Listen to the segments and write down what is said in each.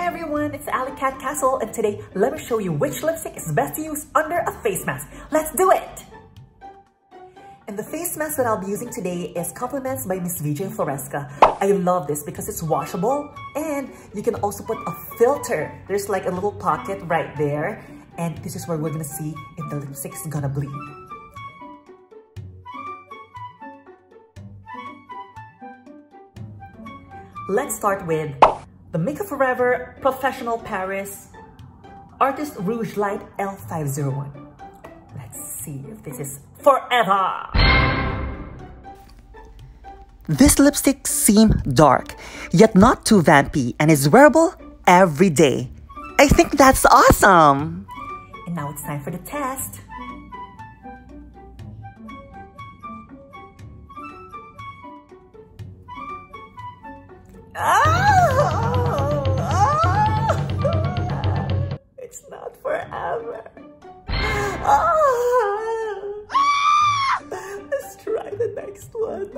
everyone, it's Ali Cat Castle, and today let me show you which lipstick is best to use under a face mask. Let's do it! And the face mask that I'll be using today is Compliments by Miss VJ Floresca. I love this because it's washable and you can also put a filter. There's like a little pocket right there, and this is where we're gonna see if the lipstick is gonna bleed. Let's start with the Makeup Forever Professional Paris Artist Rouge Light L501. Let's see if this is forever. This lipstick seems dark, yet not too vampy, and is wearable every day. I think that's awesome! And now it's time for the test. It's not forever. Let's try the next one.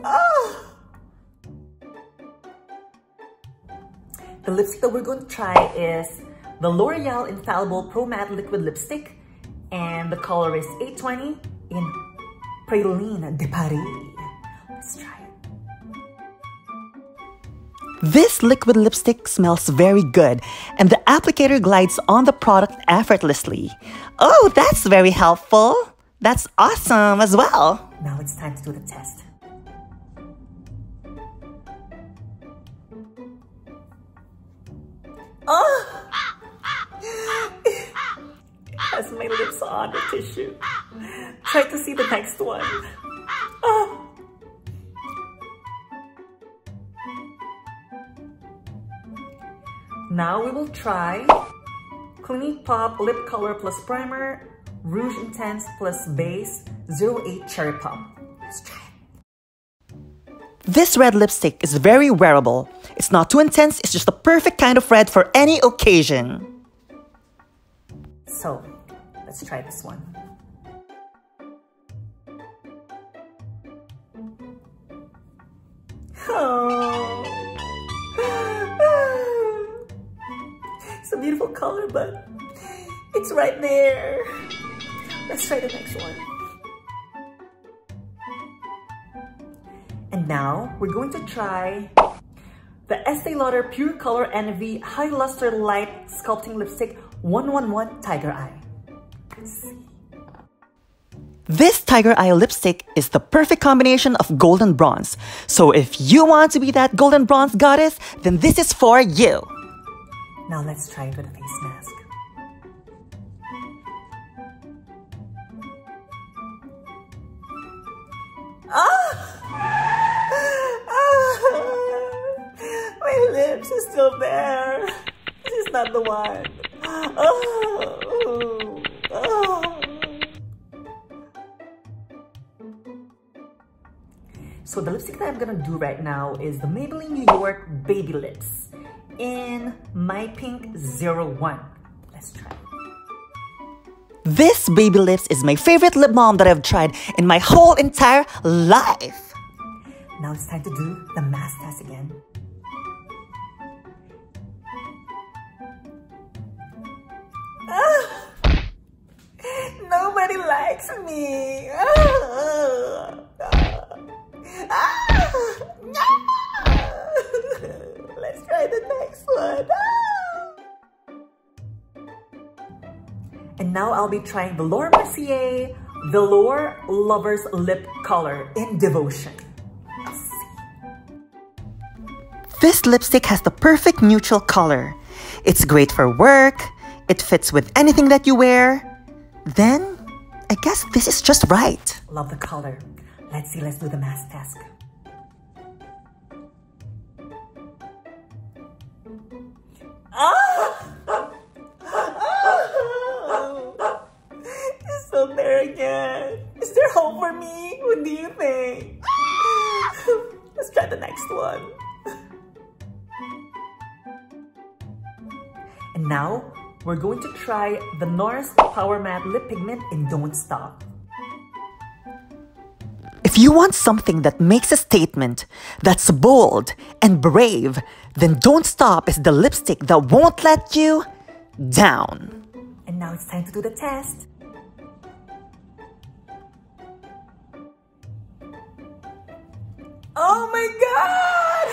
The lipstick that we're going to try is the L'Oreal Infallible Pro Matte Liquid Lipstick, and the color is 820 in Praline de Paris. Let's try it. This liquid lipstick smells very good, and the applicator glides on the product effortlessly. Oh, that's very helpful. That's awesome as well. Now it's time to do the test. It has my lips on the tissue. Try to see the next one. Now we will try Clinique Pop Lip Color Plus Primer, Rouge Intense Plus Base 08 Cherry Pop. Let's try it. This red lipstick is very wearable. It's not too intense, it's just the perfect kind of red for any occasion. So, let's try this one. Oh. It's a beautiful color, but it's right there. Let's try the next one. And now we're going to try the Estee Lauder Pure Color Envy Hi-Lustre Light Sculpting Lipstick 111 Tiger Eye. Let's see. This Tiger Eye lipstick is the perfect combination of gold and bronze. So if you want to be that golden bronze goddess, then this is for you. Now let's try it with a face mask. My lips are still there. This is not the one. So the lipstick that I'm gonna do right now is the Maybelline New York Baby Lips in My Pink 01. Let's try it. This Baby Lips is my favorite lip balm that I've tried in my whole entire life. Now it's time to do the mask test again. Nobody likes me. Let's try the next one. And now I'll be trying the Mercier Velour Lovers Lip Color in Devotion. Let's see. This lipstick has the perfect neutral color. It's great for work. It fits with anything that you wear. Then, I guess this is just right. Love the color. Let's see, let's do the mask test. It's still there again. Is there hope for me? What do you think? Let's try the next one. And now, we're going to try the NARS Powermatte Lip Pigment in Don't Stop. If you want something that makes a statement, that's bold and brave, then Don't Stop is the lipstick that won't let you down. And now it's time to do the test. Oh my God!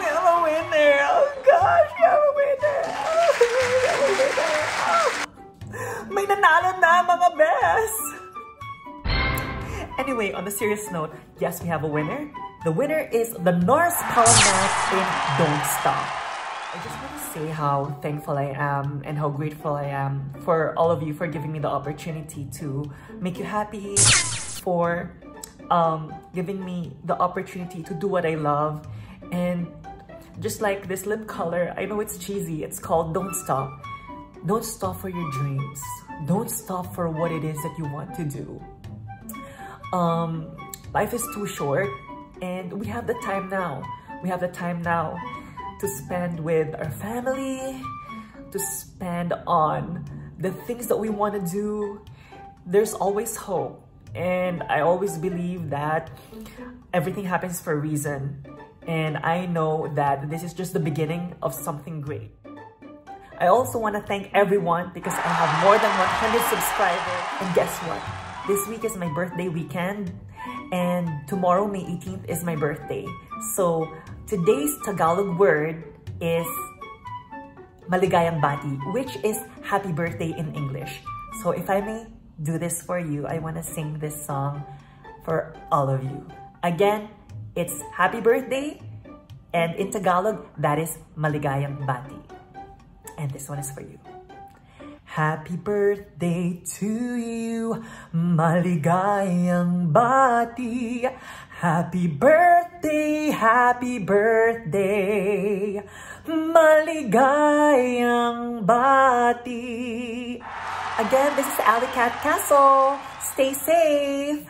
We have a winner! Oh gosh, we have a winner! We have a winner! Oh. May nanalo na mga best! Anyway, on a serious note, yes, we have a winner. The winner is the NARS Powermatte in Don't Stop. I just want to say how thankful I am and how grateful I am for all of you for giving me the opportunity to make you happy, for giving me the opportunity to do what I love. And just like this lip color, I know it's cheesy, it's called Don't Stop. Don't stop for your dreams. Don't stop for what it is that you want to do. Life is too short and we have the time now. We have the time now to spend with our family, to spend on the things that we want to do. There's always hope. And I always believe that everything happens for a reason. And I know that this is just the beginning of something great. I also want to thank everyone because I have more than 100 subscribers. And guess what? This week is my birthday weekend. And tomorrow, May 18th, is my birthday. So today's Tagalog word is maligayang bati, which is happy birthday in English. So if I may do this for you, I want to sing this song for all of you. Again, it's happy birthday, and in Tagalog, that is maligayang bati. And this one is for you. Happy birthday to you, maligayang bati. Happy birthday, maligayang bati. Again, this is Alley Cat Castle. Stay safe.